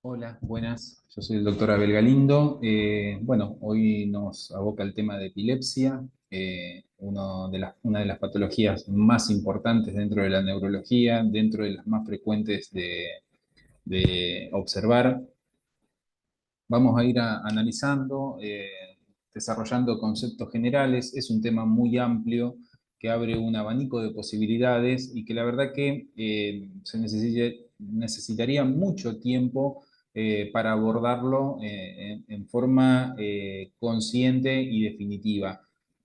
Hola, buenas. Yo soy el doctor Abel Galindo. Bueno, hoy nos aboca el tema de epilepsia, una de las patologías más importantes dentro de la neurología, dentro de las más frecuentes de observar. Vamos a ir analizando, desarrollando conceptos generales. Es un tema muy amplio que abre un abanico de posibilidades y que la verdad que necesitaría mucho tiempo para abordarlo en forma consciente y definitiva.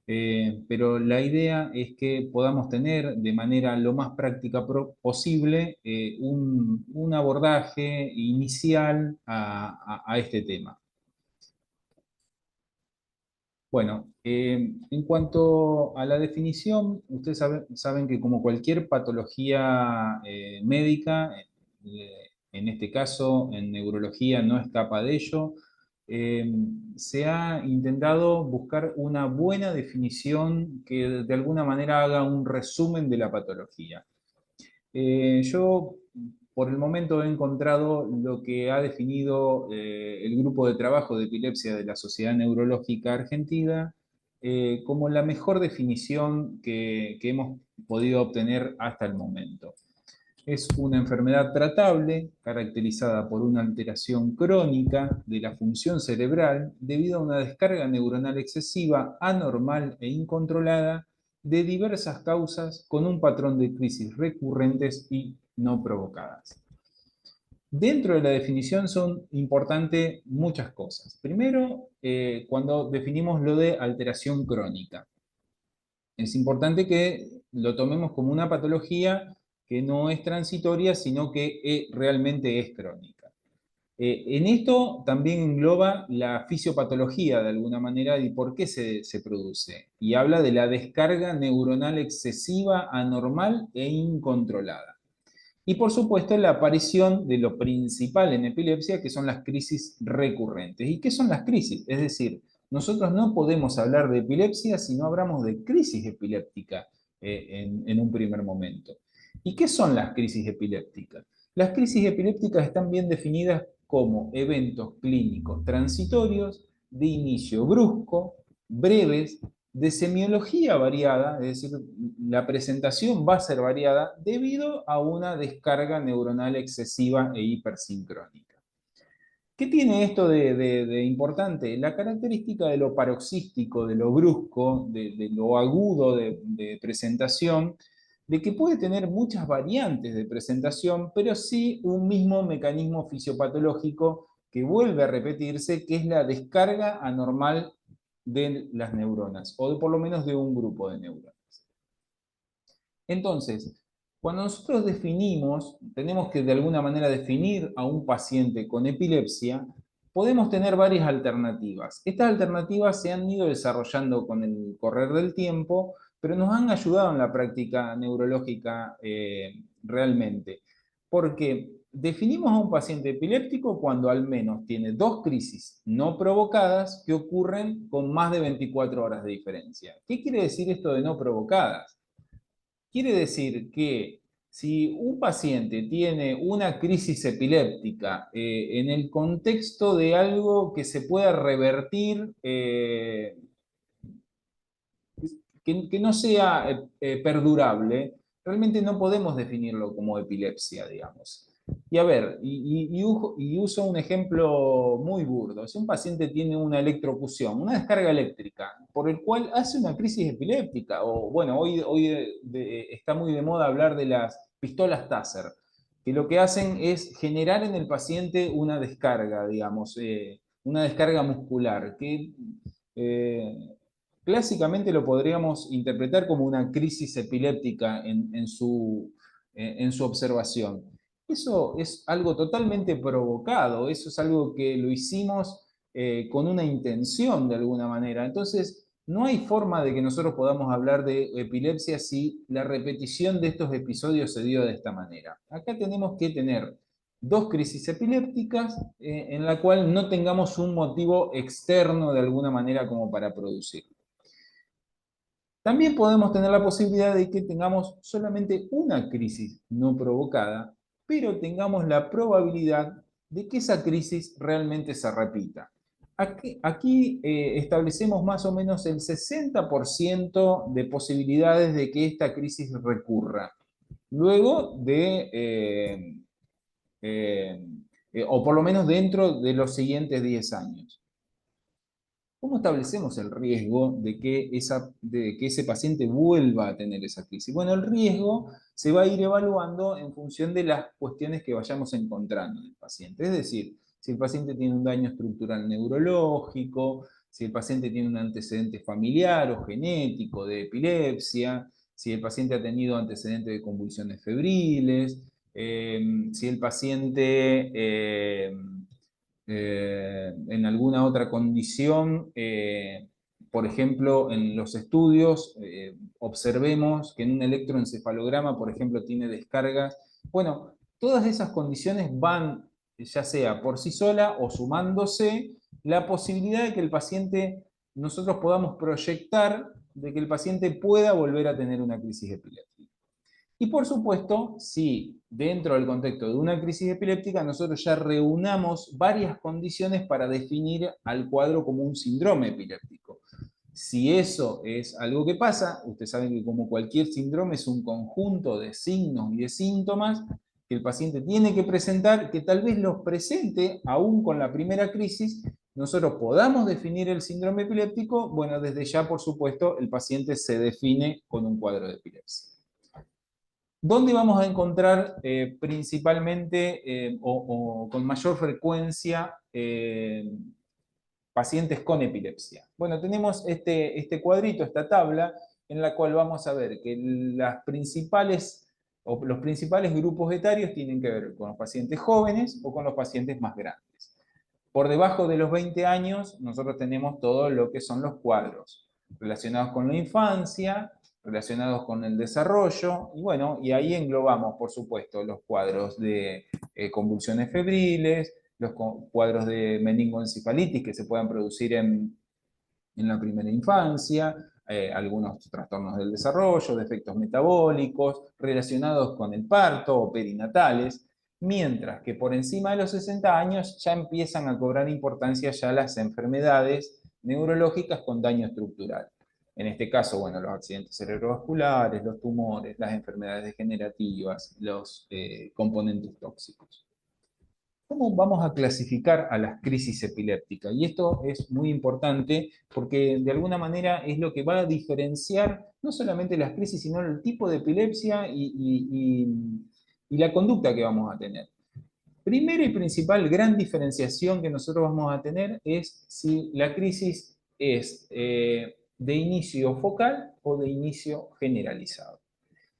Pero la idea es que podamos tener de manera lo más práctica posible un abordaje inicial a este tema. Bueno, en cuanto a la definición, ustedes saben que como cualquier patología médica, en este caso en neurología no escapa de ello, eh, se ha intentado buscar una buena definición que de alguna manera haga un resumen de la patología. Yo, por el momento, he encontrado lo que ha definido el grupo de trabajo de epilepsia de la Sociedad Neurológica Argentina como la mejor definición que hemos podido obtener hasta el momento. Es una enfermedad tratable caracterizada por una alteración crónica de la función cerebral debido a una descarga neuronal excesiva, anormal e incontrolada de diversas causas con un patrón de crisis recurrentes y no provocadas. Dentro de la definición son importantes muchas cosas. Primero, cuando definimos lo de alteración crónica, es importante que lo tomemos como una patología que no es transitoria, sino que realmente es crónica. En esto también engloba la fisiopatología de alguna manera y por qué se produce. Y habla de la descarga neuronal excesiva, anormal e incontrolada. Y por supuesto la aparición de lo principal en epilepsia, que son las crisis recurrentes. ¿Y qué son las crisis? Es decir, nosotros no podemos hablar de epilepsia si no hablamos de crisis epiléptica en un primer momento. ¿Y qué son las crisis epilépticas? Las crisis epilépticas están bien definidas como eventos clínicos transitorios de inicio brusco, breves, de semiología variada, es decir, la presentación va a ser variada debido a una descarga neuronal excesiva e hipersincrónica. ¿Qué tiene esto de importante? La característica de lo paroxístico, de lo brusco, de lo agudo de presentación, de que puede tener muchas variantes de presentación, pero sí un mismo mecanismo fisiopatológico que vuelve a repetirse, que es la descarga anormal de las neuronas, o por lo menos de un grupo de neuronas. Entonces, cuando nosotros definimos, tenemos que de alguna manera definir a un paciente con epilepsia, podemos tener varias alternativas. Estas alternativas se han ido desarrollando con el correr del tiempo, pero nos han ayudado en la práctica neurológica realmente. Porque definimos a un paciente epiléptico cuando al menos tiene dos crisis no provocadas que ocurren con más de 24 horas de diferencia. ¿Qué quiere decir esto de no provocadas? Quiere decir que si un paciente tiene una crisis epiléptica en el contexto de algo que se pueda revertir, que no sea perdurable, realmente no podemos definirlo como epilepsia, digamos. Y a ver, y uso un ejemplo muy burdo. Si un paciente tiene una electrocución, una descarga eléctrica, por el cual hace una crisis epiléptica, o bueno, hoy está muy de moda hablar de las pistolas Taser, que lo que hacen es generar en el paciente una descarga, digamos, una descarga muscular, que clásicamente lo podríamos interpretar como una crisis epiléptica en su observación. Eso es algo totalmente provocado, eso es algo que lo hicimos con una intención de alguna manera. Entonces, no hay forma de que nosotros podamos hablar de epilepsia si la repetición de estos episodios se dio de esta manera. Acá tenemos que tener dos crisis epilépticas en la cual no tengamos un motivo externo de alguna manera como para producir. También podemos tener la posibilidad de que tengamos solamente una crisis no provocada, pero tengamos la probabilidad de que esa crisis realmente se repita. Aquí establecemos más o menos el 60% de posibilidades de que esta crisis recurra. Luego o por lo menos dentro de los siguientes 10 años. ¿Cómo establecemos el riesgo de que ese paciente vuelva a tener esa crisis? Bueno, el riesgo se va a ir evaluando en función de las cuestiones que vayamos encontrando en el paciente. Es decir, si el paciente tiene un daño estructural neurológico, si el paciente tiene un antecedente familiar o genético de epilepsia, si el paciente ha tenido antecedentes de convulsiones febriles, si el paciente en alguna otra condición, por ejemplo, en los estudios, observemos que en un electroencefalograma, por ejemplo, tiene descargas. Bueno, todas esas condiciones van, ya sea por sí sola o sumándose, la posibilidad de que el paciente, nosotros podamos proyectar de que el paciente pueda volver a tener una crisis epiléptica. Y por supuesto, si dentro del contexto de una crisis epiléptica nosotros ya reunamos varias condiciones para definir al cuadro como un síndrome epiléptico. Si eso es algo que pasa, ustedes saben que como cualquier síndrome es un conjunto de signos y de síntomas que el paciente tiene que presentar, que tal vez los presente aún con la primera crisis, nosotros podamos definir el síndrome epiléptico, bueno, desde ya, por supuesto, el paciente se define con un cuadro de epilepsia. ¿Dónde vamos a encontrar principalmente o con mayor frecuencia pacientes con epilepsia? Bueno, tenemos este cuadrito, esta tabla, en la cual vamos a ver que los principales grupos etarios tienen que ver con los pacientes jóvenes o con los pacientes más grandes. Por debajo de los 20 años, nosotros tenemos todo lo que son los cuadros relacionados con la infancia, relacionados con el desarrollo, y bueno, y ahí englobamos, por supuesto, los cuadros de convulsiones febriles, los cuadros de meningoencefalitis que se puedan producir en la primera infancia, algunos trastornos del desarrollo, defectos metabólicos relacionados con el parto o perinatales, mientras que por encima de los 60 años ya empiezan a cobrar importancia ya las enfermedades neurológicas con daño estructural. En este caso, bueno, los accidentes cerebrovasculares, los tumores, las enfermedades degenerativas, los componentes tóxicos. ¿Cómo vamos a clasificar a las crisis epilépticas? Y esto es muy importante porque de alguna manera es lo que va a diferenciar no solamente las crisis, sino el tipo de epilepsia y la conducta que vamos a tener. Primera y principal gran diferenciación que nosotros vamos a tener es si la crisis es de inicio focal o de inicio generalizado.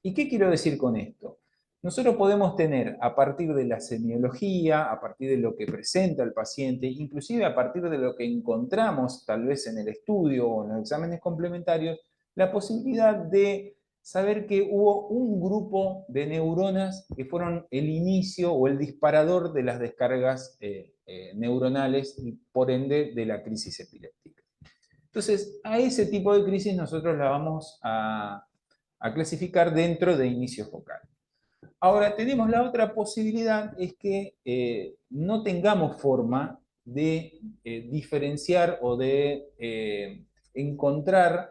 ¿Y qué quiero decir con esto? Nosotros podemos tener a partir de la semiología, a partir de lo que presenta el paciente, inclusive a partir de lo que encontramos tal vez en el estudio o en los exámenes complementarios, la posibilidad de saber que hubo un grupo de neuronas que fueron el inicio o el disparador de las descargas neuronales y por ende de la crisis epiléptica. Entonces, a ese tipo de crisis nosotros la vamos a clasificar dentro de inicio focal. Ahora, tenemos la otra posibilidad, es que no tengamos forma de diferenciar o de encontrar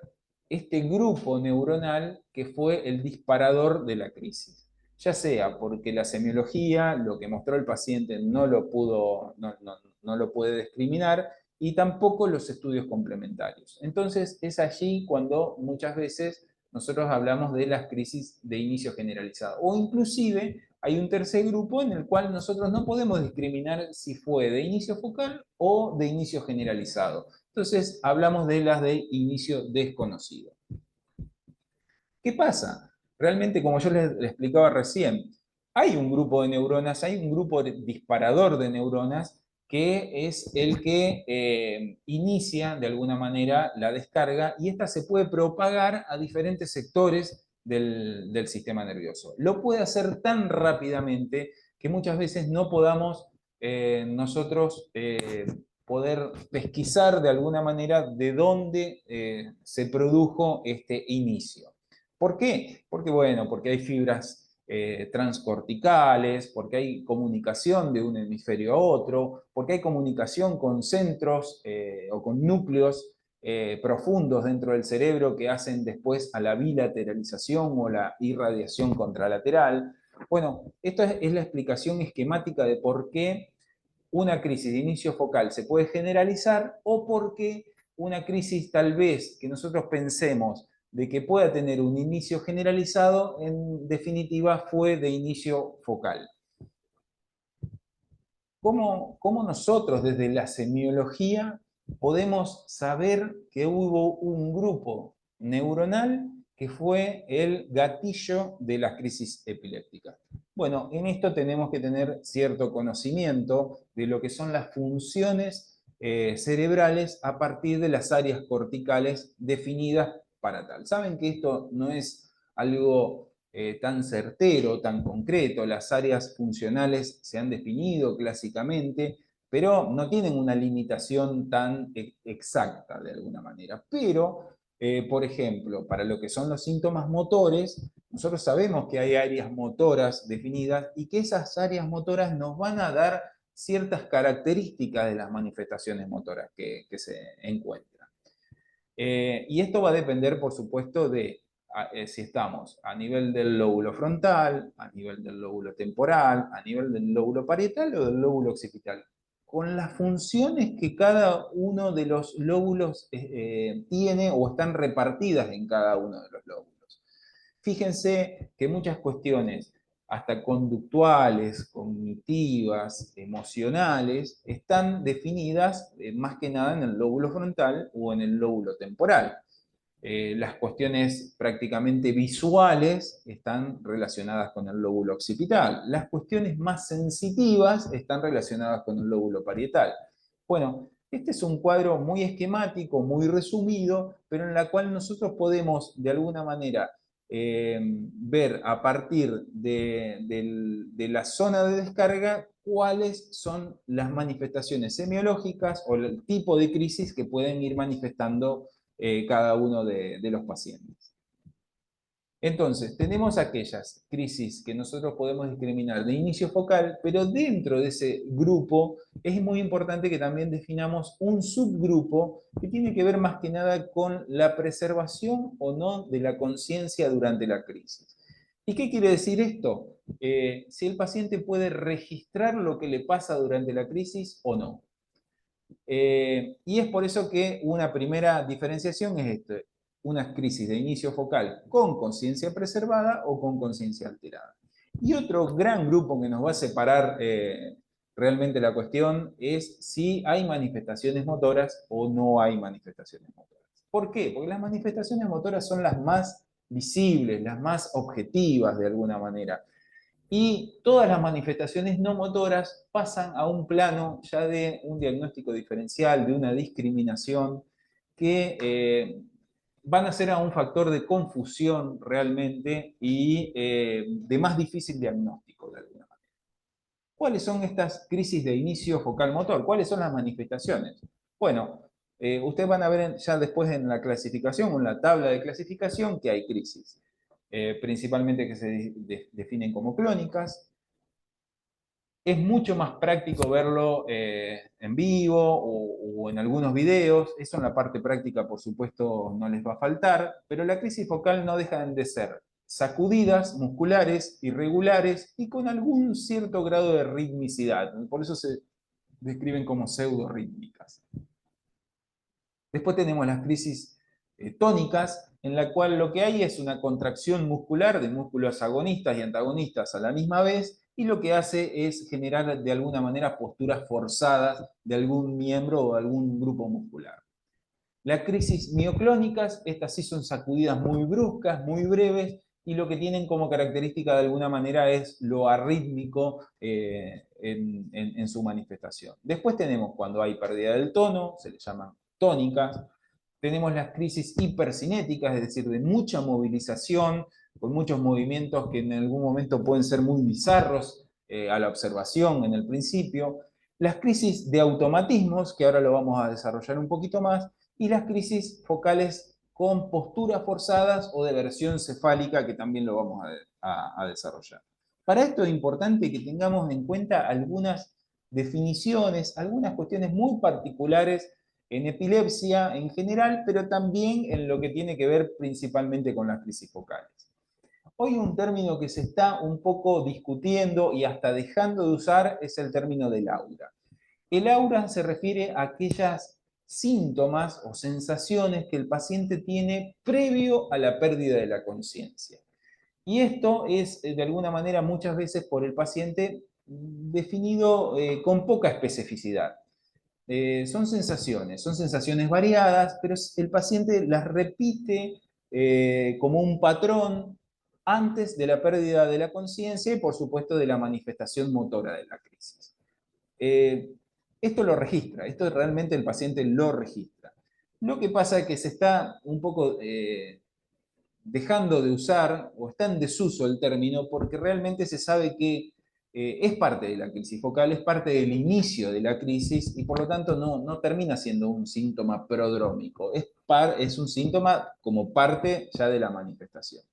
este grupo neuronal que fue el disparador de la crisis. Ya sea porque la semiología, lo que mostró el paciente, no lo puede discriminar, y tampoco los estudios complementarios. Entonces, es allí cuando muchas veces nosotros hablamos de las crisis de inicio generalizado. O inclusive hay un tercer grupo en el cual nosotros no podemos discriminar si fue de inicio focal o de inicio generalizado. Entonces hablamos de las de inicio desconocido. ¿Qué pasa? Realmente, como yo les explicaba recién, hay un grupo de neuronas, hay un grupo disparador de neuronas que es el que inicia de alguna manera la descarga y esta se puede propagar a diferentes sectores del sistema nervioso. Lo puede hacer tan rápidamente que muchas veces no podamos nosotros poder pesquisar de alguna manera de dónde se produjo este inicio. ¿Por qué? Porque, bueno, porque hay fibras transcorticales, porque hay comunicación de un hemisferio a otro, porque hay comunicación con centros o con núcleos profundos dentro del cerebro que hacen después a la bilateralización o la irradiación contralateral. Bueno, esto es la explicación esquemática de por qué una crisis de inicio focal se puede generalizar o por qué una crisis tal vez que nosotros pensemos de que pueda tener un inicio generalizado, en definitiva fue de inicio focal. ¿Cómo nosotros desde la semiología podemos saber que hubo un grupo neuronal que fue el gatillo de la crisis epiléptica? Bueno, en esto tenemos que tener cierto conocimiento de lo que son las funciones cerebrales a partir de las áreas corticales definidas para tal. Saben que esto no es algo tan certero, tan concreto. Las áreas funcionales se han definido clásicamente, pero no tienen una limitación tan exacta de alguna manera. Pero, por ejemplo, para lo que son los síntomas motores, nosotros sabemos que hay áreas motoras definidas y que esas áreas motoras nos van a dar ciertas características de las manifestaciones motoras que se encuentran. Y esto va a depender, por supuesto, de si estamos a nivel del lóbulo frontal, a nivel del lóbulo temporal, a nivel del lóbulo parietal o del lóbulo occipital, con las funciones que cada uno de los lóbulos tiene o están repartidas en cada uno de los lóbulos. Fíjense que muchas cuestiones, hasta conductuales, cognitivas, emocionales, están definidas más que nada en el lóbulo frontal o en el lóbulo temporal. Las cuestiones prácticamente visuales están relacionadas con el lóbulo occipital. Las cuestiones más sensitivas están relacionadas con el lóbulo parietal. Bueno, este es un cuadro muy esquemático, muy resumido, pero en la cual nosotros podemos de alguna manera ver a partir de la zona de descarga cuáles son las manifestaciones semiológicas o el tipo de crisis que pueden ir manifestando cada uno de los pacientes. Entonces, tenemos aquellas crisis que nosotros podemos discriminar de inicio focal, pero dentro de ese grupo es muy importante que también definamos un subgrupo que tiene que ver más que nada con la preservación o no de la conciencia durante la crisis. ¿Y qué quiere decir esto? Si el paciente puede registrar lo que le pasa durante la crisis o no. Y es por eso que una primera diferenciación es esto, una crisis de inicio focal con conciencia preservada o con conciencia alterada. Y otro gran grupo que nos va a separar realmente la cuestión es si hay manifestaciones motoras o no hay manifestaciones motoras. ¿Por qué? Porque las manifestaciones motoras son las más visibles, las más objetivas de alguna manera. Y todas las manifestaciones no motoras pasan a un plano ya de un diagnóstico diferencial, de una discriminación, que van a ser a un factor de confusión realmente y de más difícil diagnóstico de alguna manera. ¿Cuáles son estas crisis de inicio focal motor? ¿Cuáles son las manifestaciones? Bueno, ustedes van a ver ya después en la clasificación o en la tabla de clasificación que hay crisis. Principalmente que se definen como clónicas. Es mucho más práctico verlo en vivo o en algunos videos. Eso en la parte práctica, por supuesto, no les va a faltar, pero la crisis focal no dejan de ser sacudidas musculares, irregulares y con algún cierto grado de ritmicidad. Por eso se describen como pseudorrítmicas. Después tenemos las crisis tónicas, en la cual lo que hay es una contracción muscular de músculos agonistas y antagonistas a la misma vez, y lo que hace es generar de alguna manera posturas forzadas de algún miembro o de algún grupo muscular. Las crisis mioclónicas, estas sí son sacudidas muy bruscas, muy breves, y lo que tienen como característica de alguna manera es lo arrítmico en su manifestación. Después tenemos cuando hay pérdida del tono, se le llaman tónicas. Tenemos las crisis hipercinéticas, es decir, de mucha movilización, con muchos movimientos que en algún momento pueden ser muy bizarros a la observación en el principio. Las crisis de automatismos, que ahora lo vamos a desarrollar un poquito más, y las crisis focales con posturas forzadas o de versión cefálica, que también lo vamos a desarrollar. Para esto es importante que tengamos en cuenta algunas definiciones, algunas cuestiones muy particulares en epilepsia en general, pero también en lo que tiene que ver principalmente con las crisis focales. Hoy un término que se está un poco discutiendo y hasta dejando de usar es el término del aura. El aura se refiere a aquellas síntomas o sensaciones que el paciente tiene previo a la pérdida de la conciencia. Y esto es, de alguna manera, muchas veces por el paciente definido con poca especificidad. Son sensaciones variadas, pero el paciente las repite como un patrón antes de la pérdida de la conciencia y, por supuesto, de la manifestación motora de la crisis. Esto lo registra, esto realmente el paciente lo registra. Lo que pasa es que se está un poco dejando de usar o está en desuso el término porque realmente se sabe que es parte de la crisis focal, es parte del inicio de la crisis y por lo tanto no termina siendo un síntoma prodrómico, es un síntoma como parte ya de la manifestación.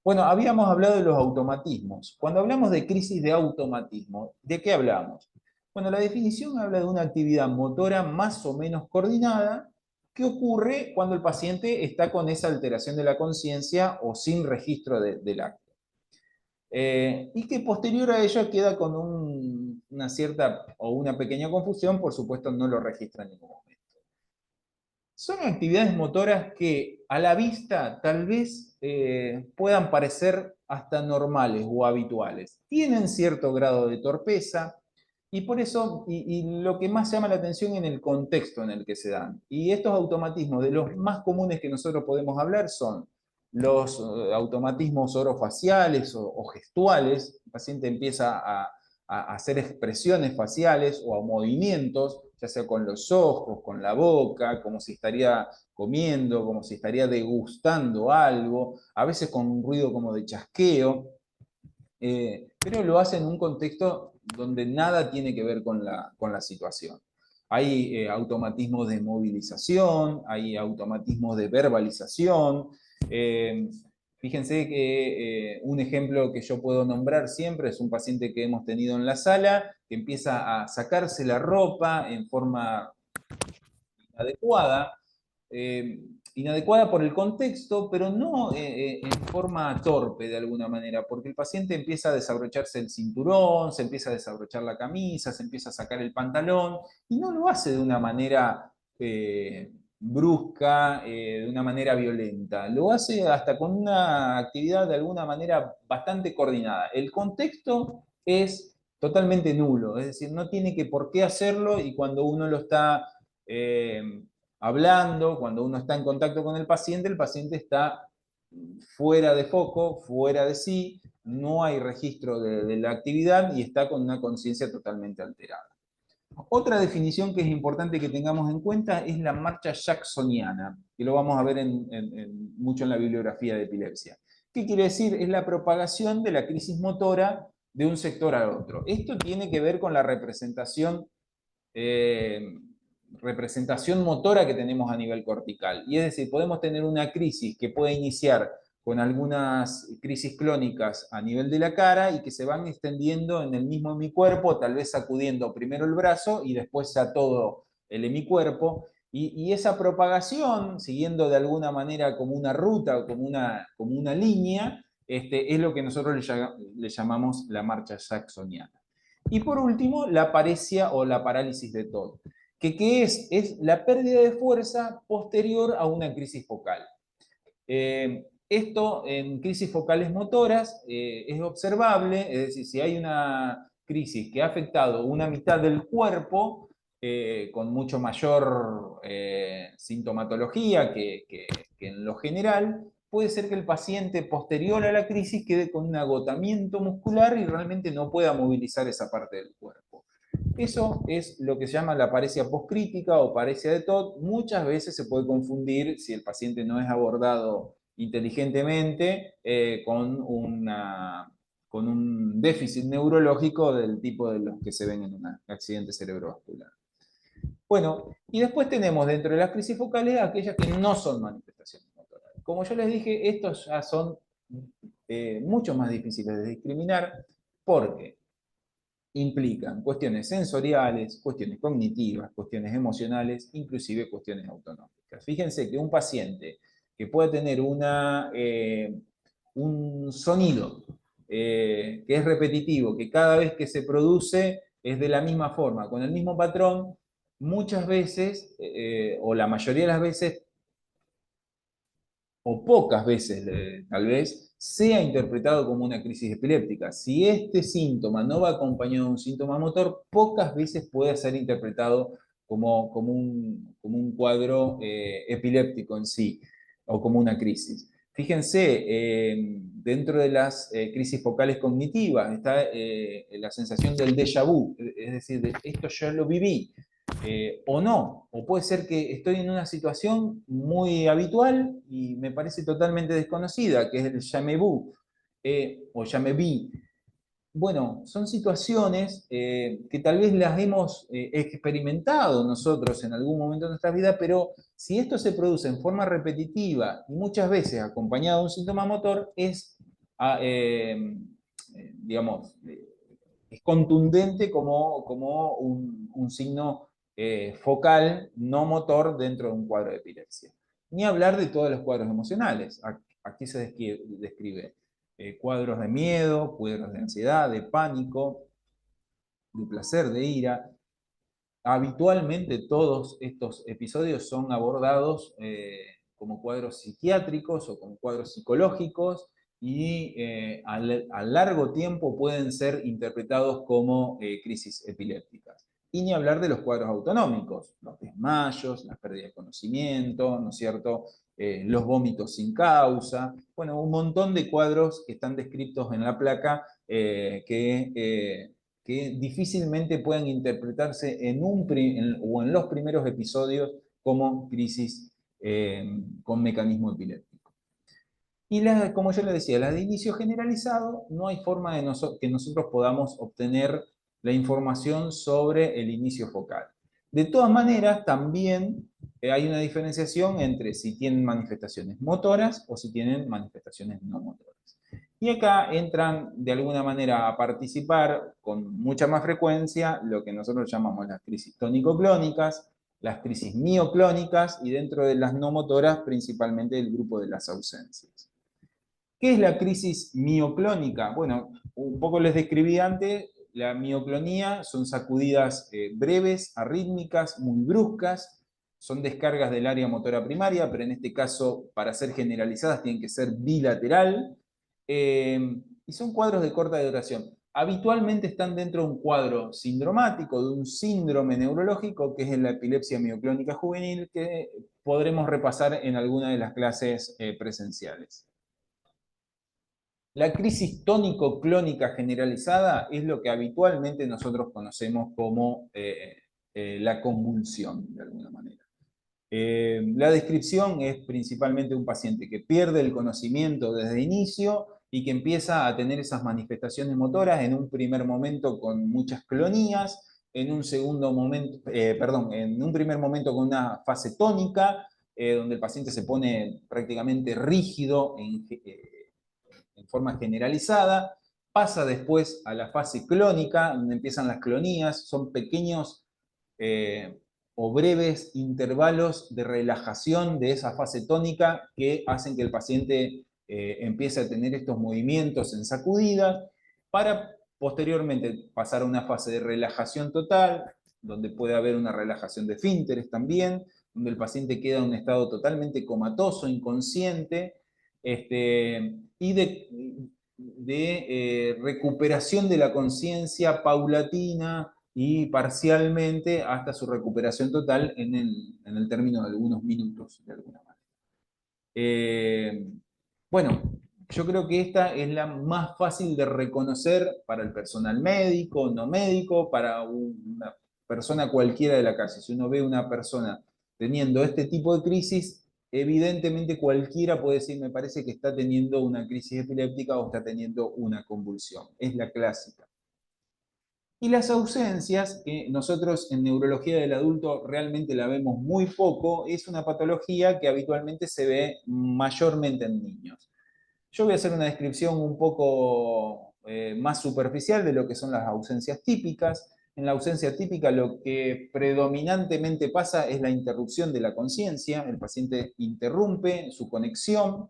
Bueno, habíamos hablado de los automatismos. Cuando hablamos de crisis de automatismo, ¿de qué hablamos? Bueno, la definición habla de una actividad motora más o menos coordinada que ocurre cuando el paciente está con esa alteración de la conciencia o sin registro del acto. Y que posterior a ello queda con una cierta o una pequeña confusión, por supuesto no lo registra en ningún momento. Son actividades motoras que a la vista tal vez puedan parecer hasta normales o habituales. Tienen cierto grado de torpeza y por eso, y lo que más llama la atención en el contexto en el que se dan. Y estos automatismos, de los más comunes que nosotros podemos hablar, son los automatismos orofaciales o gestuales. El paciente empieza a hacer expresiones faciales o a movimientos, ya sea con los ojos, con la boca, como si estaría comiendo, como si estaría degustando algo, a veces con un ruido como de chasqueo, pero lo hace en un contexto donde nada tiene que ver con la situación. Hay automatismos de movilización, hay automatismos de verbalización. Fíjense que un ejemplo que yo puedo nombrar siempre es un paciente que hemos tenido en la sala que empieza a sacarse la ropa en forma inadecuada, inadecuada por el contexto, pero no en forma torpe de alguna manera, porque el paciente empieza a desabrocharse el cinturón, se empieza a desabrochar la camisa, se empieza a sacar el pantalón, y no lo hace de una manera brusca, de una manera violenta, lo hace hasta con una actividad de alguna manera bastante coordinada. El contexto es totalmente nulo, es decir, no tiene que por qué hacerlo y cuando uno lo está hablando, cuando uno está en contacto con el paciente está fuera de foco, fuera de sí, no hay registro de la actividad y está con una conciencia totalmente alterada. Otra definición que es importante que tengamos en cuenta es la marcha jacksoniana, que lo vamos a ver mucho en la bibliografía de epilepsia. ¿Qué quiere decir? Es la propagación de la crisis motora de un sector al otro. Esto tiene que ver con la representación motora que tenemos a nivel cortical. Y es decir, podemos tener una crisis que puede iniciar con algunas crisis clónicas a nivel de la cara y que se van extendiendo en el mismo hemicuerpo, tal vez sacudiendo primero el brazo y después a todo el hemicuerpo. Y esa propagación, siguiendo de alguna manera como una ruta o como una línea, es lo que nosotros le llamamos la marcha jacksoniana. Y por último, la paresia o la parálisis de Todd, que ¿qué es? Es la pérdida de fuerza posterior a una crisis focal. Esto en crisis focales motoras es observable, es decir, si hay una crisis que ha afectado una mitad del cuerpo, con mucho mayor sintomatología que en lo general, puede ser que el paciente posterior a la crisis quede con un agotamiento muscular y realmente no pueda movilizar esa parte del cuerpo. Eso es lo que se llama la paresia postcrítica o paresia de Todd. Muchas veces se puede confundir, si el paciente no es abordado inteligentemente, con un déficit neurológico del tipo de los que se ven en un accidente cerebrovascular. Bueno, y después tenemos dentro de las crisis focales aquellas que no son manifestaciones motoras. Como yo les dije, estos ya son mucho más difíciles de discriminar porque implican cuestiones sensoriales, cuestiones cognitivas, cuestiones emocionales, inclusive cuestiones autonómicas. Fíjense que un paciente que puede tener un sonido que es repetitivo, que cada vez que se produce es de la misma forma, con el mismo patrón, muchas veces, o la mayoría de las veces, o pocas veces tal vez, sea interpretado como una crisis epiléptica. Si este síntoma no va acompañado de un síntoma motor, pocas veces puede ser interpretado como un cuadro epiléptico en sí, o como una crisis. Fíjense, dentro de las crisis focales cognitivas está la sensación del déjà vu, es decir, de esto ya lo viví, o no, o puede ser que estoy en una situación muy habitual y me parece totalmente desconocida, que es el jamais vu, o jamais vi. Bueno, son situaciones que tal vez las hemos experimentado nosotros en algún momento de nuestra vida, pero si esto se produce en forma repetitiva y muchas veces acompañado de un síntoma motor, digamos, es contundente como un signo focal no motor dentro de un cuadro de epilepsia. Ni hablar de todos los cuadros emocionales. Aquí se describe cuadros de miedo, cuadros de ansiedad, de pánico, de placer, de ira. Habitualmente todos estos episodios son abordados como cuadros psiquiátricos o como cuadros psicológicos y a largo tiempo pueden ser interpretados como crisis epilépticas. Y ni hablar de los cuadros autonómicos, los desmayos, la pérdida de conocimiento, ¿no es cierto? Los vómitos sin causa, bueno, un montón de cuadros que están descritos en la placa que difícilmente puedan interpretarse o en los primeros episodios como crisis con mecanismo epiléptico. Y como yo le decía, las de inicio generalizado, no hay forma de que nosotros podamos obtener la información sobre el inicio focal. De todas maneras, también hay una diferenciación entre si tienen manifestaciones motoras o si tienen manifestaciones no motoras. Y acá entran de alguna manera a participar con mucha más frecuencia lo que nosotros llamamos las crisis tónico-clónicas, las crisis mioclónicas y dentro de las no motoras principalmente el grupo de las ausencias. ¿Qué es la crisis mioclónica? Bueno, un poco les describí antes, la mioclonía son sacudidas breves, arrítmicas, muy bruscas, son descargas del área motora primaria, pero en este caso, para ser generalizadas, tienen que ser bilateral, y son cuadros de corta duración. Habitualmente están dentro de un cuadro sindromático, de un síndrome neurológico, que es la epilepsia mioclónica juvenil, que podremos repasar en alguna de las clases presenciales. La crisis tónico-clónica generalizada es lo que habitualmente nosotros conocemos como la convulsión, de alguna manera. La descripción es principalmente un paciente que pierde el conocimiento desde el inicio y que empieza a tener esas manifestaciones motoras en un primer momento con muchas clonías, en un segundo momento, en un primer momento con una fase tónica, donde el paciente se pone prácticamente rígido en forma generalizada, pasa después a la fase clónica, donde empiezan las clonías, son pequeños o breves intervalos de relajación de esa fase tónica que hacen que el paciente empiece a tener estos movimientos en sacudida, para posteriormente pasar a una fase de relajación total, donde puede haber una relajación de esfínteres también, donde el paciente queda en un estado totalmente comatoso, inconsciente, y de recuperación de la conciencia paulatina y parcialmente hasta su recuperación total en el término de algunos minutos, de alguna manera. Bueno, yo creo que esta es la más fácil de reconocer para el personal médico, no médico, para una persona cualquiera de la calle. Si uno ve una persona teniendo este tipo de crisis, evidentemente cualquiera puede decir, me parece que está teniendo una crisis epiléptica o está teniendo una convulsión. Es la clásica. Y las ausencias, que nosotros en neurología del adulto realmente la vemos muy poco, es una patología que habitualmente se ve mayormente en niños. Yo voy a hacer una descripción un poco más superficial de lo que son las ausencias típicas. En la ausencia típica lo que predominantemente pasa es la interrupción de la conciencia. El paciente interrumpe su conexión.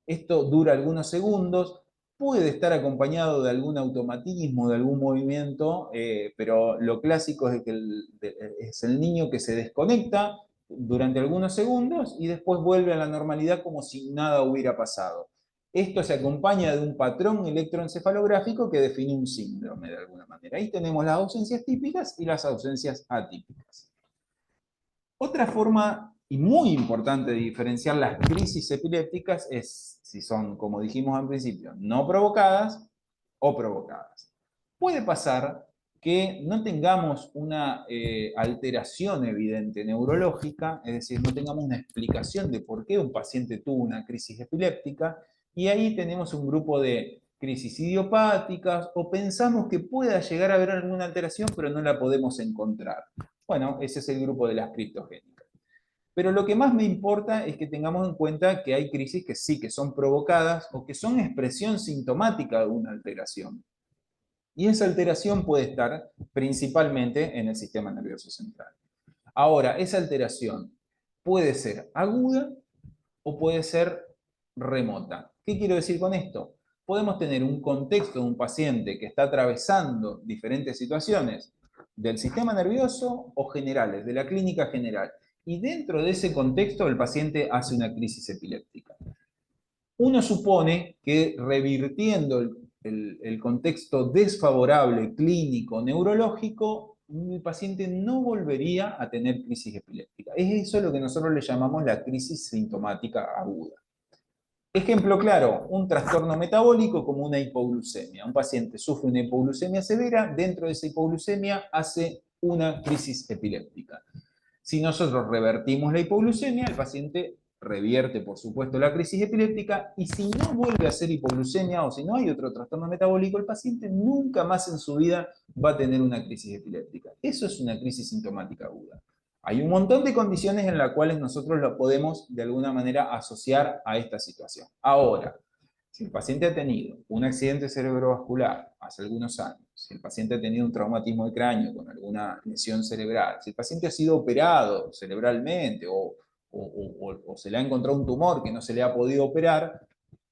Esto dura algunos segundos. Puede estar acompañado de algún automatismo, de algún movimiento, pero lo clásico es que es el niño que se desconecta durante algunos segundos y después vuelve a la normalidad como si nada hubiera pasado. Esto se acompaña de un patrón electroencefalográfico que define un síndrome de alguna manera. Ahí tenemos las ausencias típicas y las ausencias atípicas. Otra forma y muy importante de diferenciar las crisis epilépticas es si son, como dijimos al principio, no provocadas o provocadas. Puede pasar que no tengamos una alteración evidente neurológica, es decir, no tengamos una explicación de por qué un paciente tuvo una crisis epiléptica, y ahí tenemos un grupo de crisis idiopáticas o pensamos que pueda llegar a haber alguna alteración, pero no la podemos encontrar. Bueno, ese es el grupo de las criptogénicas. Pero lo que más me importa es que tengamos en cuenta que hay crisis que sí, que son provocadas o que son expresión sintomática de una alteración. Y esa alteración puede estar principalmente en el sistema nervioso central. Ahora, esa alteración puede ser aguda o puede ser remota. ¿Qué quiero decir con esto? Podemos tener un contexto de un paciente que está atravesando diferentes situaciones del sistema nervioso o generales, de la clínica general. Y dentro de ese contexto el paciente hace una crisis epiléptica. Uno supone que revirtiendo el contexto desfavorable clínico neurológico, el paciente no volvería a tener crisis epiléptica. Es eso lo que nosotros le llamamos la crisis sintomática aguda. Ejemplo claro, un trastorno metabólico como una hipoglucemia. Un paciente sufre una hipoglucemia severa, dentro de esa hipoglucemia hace una crisis epiléptica. Si nosotros revertimos la hipoglucemia, el paciente revierte, por supuesto, la crisis epiléptica, y si no vuelve a ser hipoglucemia o si no hay otro trastorno metabólico, el paciente nunca más en su vida va a tener una crisis epiléptica. Eso es una crisis sintomática aguda. Hay un montón de condiciones en las cuales nosotros lo podemos de alguna manera asociar a esta situación. Ahora, si el paciente ha tenido un accidente cerebrovascular hace algunos años, si el paciente ha tenido un traumatismo de cráneo con alguna lesión cerebral, si el paciente ha sido operado cerebralmente o se le ha encontrado un tumor que no se le ha podido operar,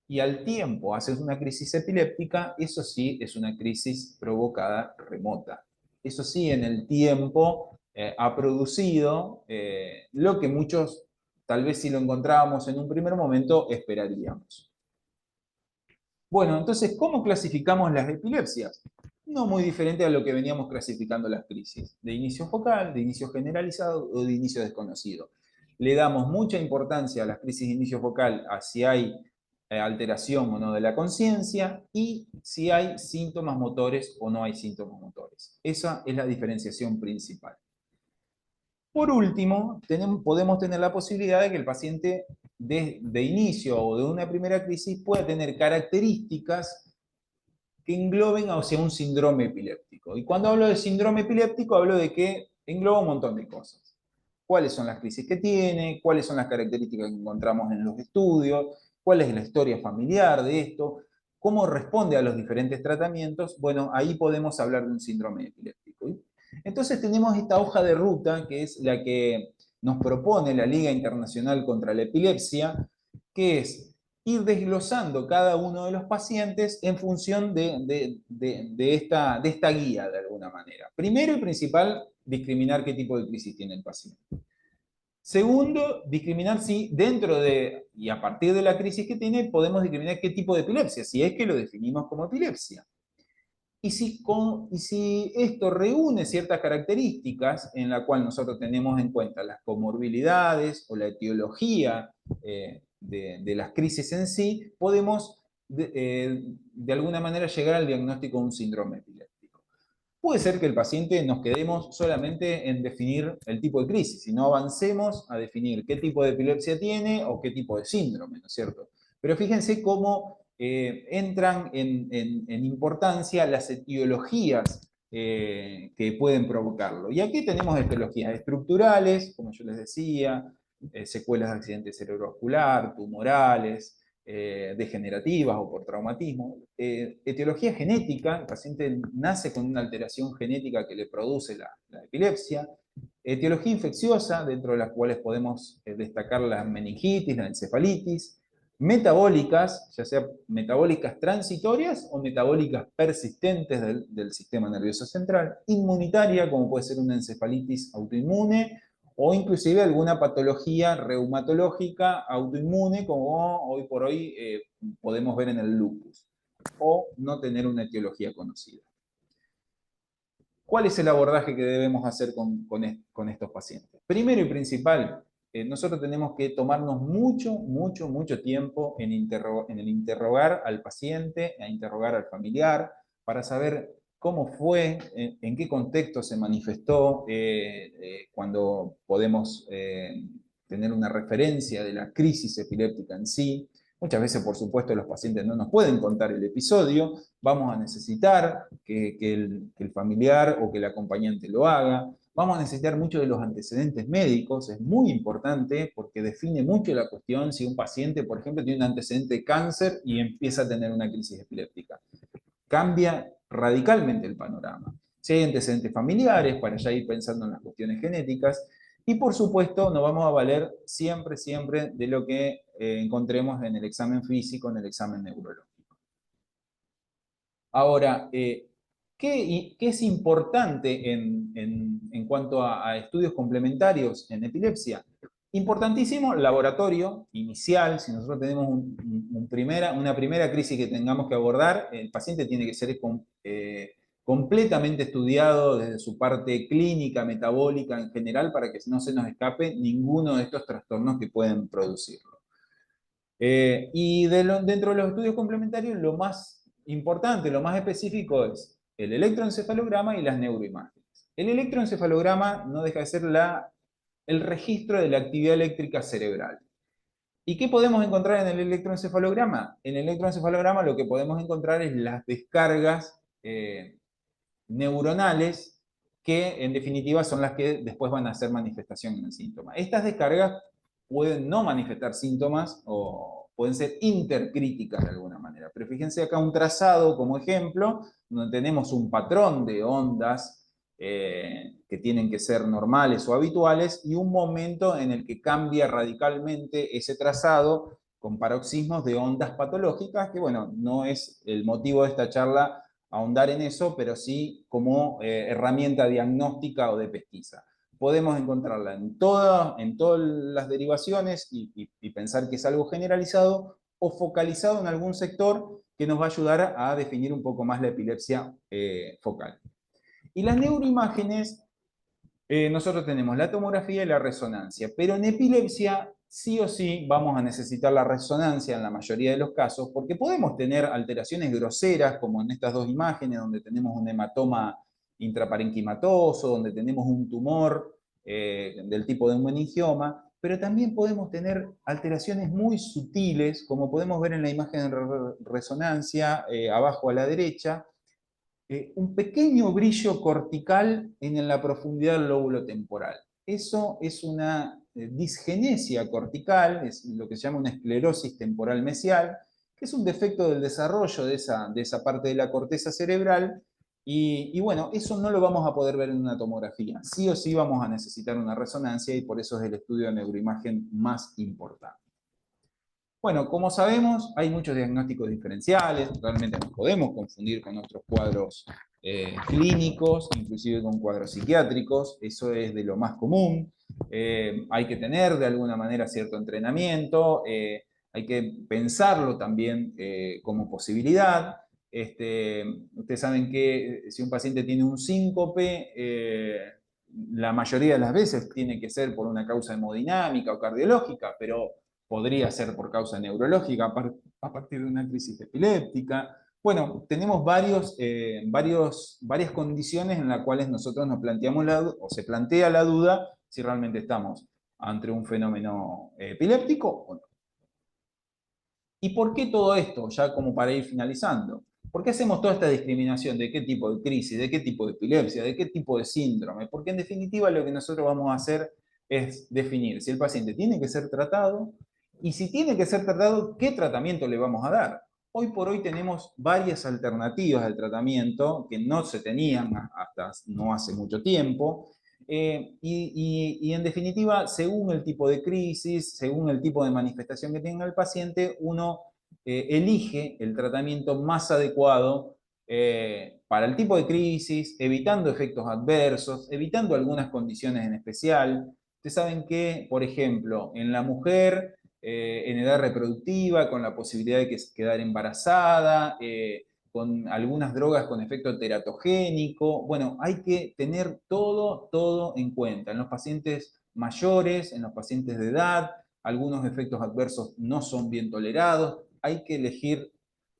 y al tiempo hace una crisis epiléptica, eso sí es una crisis provocada remota. Eso sí, en el tiempo ha producido lo que muchos, tal vez si lo encontrábamos en un primer momento, esperaríamos. Bueno, entonces, ¿cómo clasificamos las epilepsias? No muy diferente a lo que veníamos clasificando las crisis, de inicio focal, de inicio generalizado o de inicio desconocido. Le damos mucha importancia a las crisis de inicio focal, a si hay alteración o no de la conciencia y si hay síntomas motores o no hay síntomas motores. Esa es la diferenciación principal. Por último, podemos tener la posibilidad de que el paciente de inicio o de una primera crisis pueda tener características que engloben hacia un síndrome epiléptico. Y cuando hablo de síndrome epiléptico, hablo de que engloba un montón de cosas. ¿Cuáles son las crisis que tiene? ¿Cuáles son las características que encontramos en los estudios? ¿Cuál es la historia familiar de esto? ¿Cómo responde a los diferentes tratamientos? Bueno, ahí podemos hablar de un síndrome epiléptico. Entonces tenemos esta hoja de ruta, que es la que nos propone la Liga Internacional contra la Epilepsia, que es ir desglosando cada uno de los pacientes en función de esta guía, de alguna manera. Primero y principal, discriminar qué tipo de crisis tiene el paciente. Segundo, discriminar si dentro de y a partir de la crisis que tiene podemos discriminar qué tipo de epilepsia, si es que lo definimos como epilepsia. Y si esto reúne ciertas características en la cual nosotros tenemos en cuenta las comorbilidades o la etiología de las crisis en sí, podemos de alguna manera llegar al diagnóstico de un síndrome epiléptico. Puede ser que el paciente nos quedemos solamente en definir el tipo de crisis y no avancemos a definir qué tipo de epilepsia tiene o qué tipo de síndrome, ¿no es cierto? Pero fíjense cómo entran en importancia las etiologías que pueden provocarlo. Y aquí tenemos etiologías estructurales, como yo les decía, secuelas de accidente cerebrovascular, tumorales, degenerativas o por traumatismo. Etiología genética, el paciente nace con una alteración genética que le produce la epilepsia. Etiología infecciosa, dentro de las cuales podemos destacar la meningitis, la encefalitis. Metabólicas, ya sea metabólicas transitorias o metabólicas persistentes del sistema nervioso central. Inmunitaria, como puede ser una encefalitis autoinmune, o inclusive alguna patología reumatológica autoinmune, como hoy por hoy podemos ver en el lupus, o no tener una etiología conocida. ¿Cuál es el abordaje que debemos hacer con estos pacientes? Primero y principal, nosotros tenemos que tomarnos mucho tiempo en el interrogar al paciente, a interrogar al familiar, para saber cómo fue, en qué contexto se manifestó, cuando podemos tener una referencia de la crisis epiléptica en sí. Muchas veces, por supuesto, los pacientes no nos pueden contar el episodio, vamos a necesitar que el familiar o que el acompañante lo haga. Vamos a necesitar mucho de los antecedentes médicos, es muy importante porque define mucho la cuestión si un paciente, por ejemplo, tiene un antecedente de cáncer y empieza a tener una crisis epiléptica. Cambia radicalmente el panorama. Si hay antecedentes familiares, para ya ir pensando en las cuestiones genéticas, y por supuesto nos vamos a valer siempre de lo que encontremos en el examen físico, en el examen neurológico. Ahora, ¿qué es importante en cuanto a estudios complementarios en epilepsia? Importantísimo, laboratorio inicial. Si nosotros tenemos una primera crisis que tengamos que abordar, el paciente tiene que ser completamente estudiado desde su parte clínica, metabólica en general, para que no se nos escape ninguno de estos trastornos que pueden producirlo. Y dentro de los estudios complementarios, lo más importante, lo más específico es el electroencefalograma y las neuroimágenes. El electroencefalograma no deja de ser el registro de la actividad eléctrica cerebral. ¿Y qué podemos encontrar en el electroencefalograma? En el electroencefalograma lo que podemos encontrar es las descargas neuronales que en definitiva son las que después van a hacer manifestación en el síntoma. Estas descargas pueden no manifestar síntomas o pueden ser intercríticas de alguna manera. Pero fíjense acá un trazado como ejemplo, donde tenemos un patrón de ondas que tienen que ser normales o habituales y un momento en el que cambia radicalmente ese trazado con paroxismos de ondas patológicas, que bueno, no es el motivo de esta charla ahondar en eso, pero sí como herramienta diagnóstica o de pesquisa. Podemos encontrarla en todas las derivaciones y pensar que es algo generalizado o focalizado en algún sector que nos va a ayudar a definir un poco más la epilepsia focal. Y las neuroimágenes, nosotros tenemos la tomografía y la resonancia, pero en epilepsia sí o sí vamos a necesitar la resonancia en la mayoría de los casos, porque podemos tener alteraciones groseras, como en estas dos imágenes, donde tenemos un hematoma intraparenquimatoso, donde tenemos un tumor del tipo de un meningioma, pero también podemos tener alteraciones muy sutiles, como podemos ver en la imagen de resonancia, abajo a la derecha, un pequeño brillo cortical en la profundidad del lóbulo temporal. Eso es una disgenesia cortical, es lo que se llama una esclerosis temporal mesial, que es un defecto del desarrollo de esa parte de la corteza cerebral, y bueno, eso no lo vamos a poder ver en una tomografía. Sí o sí vamos a necesitar una resonancia y por eso es el estudio de neuroimagen más importante. Bueno, como sabemos, hay muchos diagnósticos diferenciales, realmente nos podemos confundir con otros cuadros clínicos, inclusive con cuadros psiquiátricos, eso es de lo más común. Hay que tener de alguna manera cierto entrenamiento, hay que pensarlo también como posibilidad. Ustedes saben que si un paciente tiene un síncope, la mayoría de las veces tiene que ser por una causa hemodinámica o cardiológica, pero podría ser por causa neurológica a partir de una crisis epiléptica. Bueno, tenemos varias condiciones en las cuales nosotros nos planteamos o se plantea la duda si realmente estamos ante un fenómeno epiléptico o no. ¿Y por qué todo esto? Ya como para ir finalizando. ¿Por qué hacemos toda esta discriminación de qué tipo de crisis, de qué tipo de epilepsia, de qué tipo de síndrome? Porque en definitiva lo que nosotros vamos a hacer es definir si el paciente tiene que ser tratado y si tiene que ser tratado, ¿qué tratamiento le vamos a dar? Hoy por hoy tenemos varias alternativas al tratamiento que no se tenían hasta no hace mucho tiempo. Y en definitiva, según el tipo de crisis, según el tipo de manifestación que tenga el paciente, uno elige el tratamiento más adecuado para el tipo de crisis, evitando efectos adversos, evitando algunas condiciones en especial. Ustedes saben que, por ejemplo, en la mujer en edad reproductiva, con la posibilidad de quedar embarazada, con algunas drogas con efecto teratogénico. Bueno, hay que tener todo en cuenta. En los pacientes mayores, en los pacientes de edad, algunos efectos adversos no son bien tolerados. Hay que elegir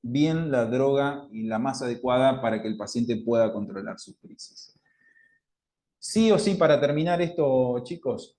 bien la droga y la más adecuada para que el paciente pueda controlar sus crisis. Sí o sí, para terminar esto, chicos,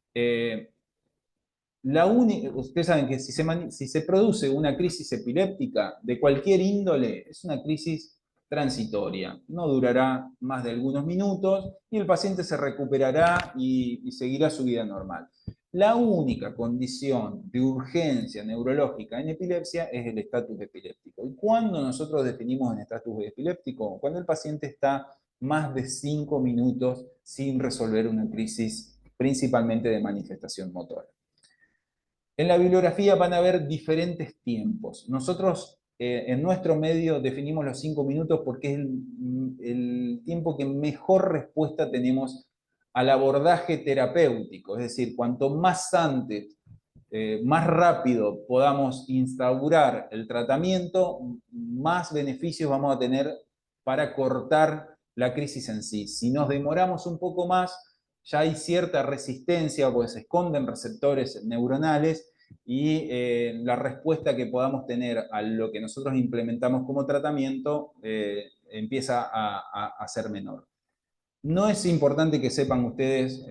ustedes saben que si se produce una crisis epiléptica de cualquier índole, es una crisis transitoria, no durará más de algunos minutos y el paciente se recuperará y seguirá su vida normal. La única condición de urgencia neurológica en epilepsia es el estatus epiléptico. ¿Y cuándo nosotros definimos el estatus epiléptico? Cuando el paciente está más de 5 minutos sin resolver una crisis, principalmente de manifestación motora. En la bibliografía van a haber diferentes tiempos. Nosotros en nuestro medio definimos los 5 minutos porque es el tiempo que mejor respuesta tenemos al abordaje terapéutico. Es decir, cuanto más antes, más rápido podamos instaurar el tratamiento, más beneficios vamos a tener para cortar la crisis en sí. Si nos demoramos un poco más, ya hay cierta resistencia, porque se esconden receptores neuronales y la respuesta que podamos tener a lo que nosotros implementamos como tratamiento empieza a ser menor. No es importante que sepan ustedes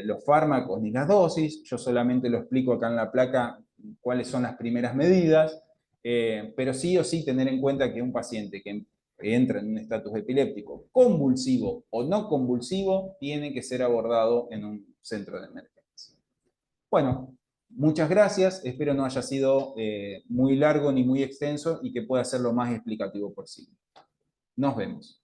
los fármacos ni las dosis, yo solamente lo explico acá en la placa cuáles son las primeras medidas, pero sí o sí tener en cuenta que un paciente que entra en un estatus epiléptico convulsivo o no convulsivo tiene que ser abordado en un centro de emergencia. Bueno, muchas gracias, espero no haya sido muy largo ni muy extenso y que pueda ser lo más explicativo posible. Nos vemos.